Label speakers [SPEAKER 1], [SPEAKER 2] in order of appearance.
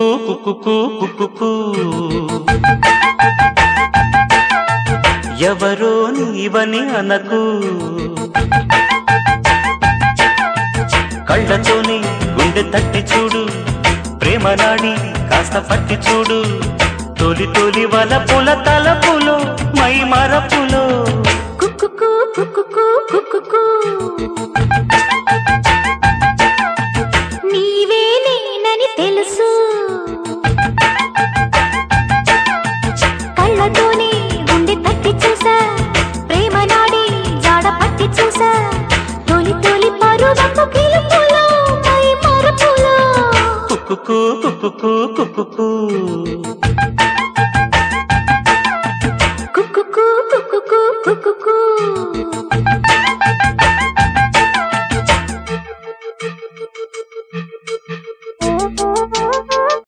[SPEAKER 1] కుకుకు కుకుకు ఎవరో నీవని అనకు కళ్ళతోనే గుండె తట్టి చూడు ప్రేమ నాడి కాస్త పట్టి చూడు తొలి తొలి వలపుల తలపులో మై మరపులో
[SPEAKER 2] కుకుకు కుకుకు కుకుకు నీవే నేనని తెలుసు కళ్ళతోనే గుండె తట్టి చూసా ప్రేమ నాడి జాడ పట్టి చూసా తొలి తొలి పరువపు కిలుపులో మై మరపులో
[SPEAKER 1] కుకుకు కుకుకు కుకుకు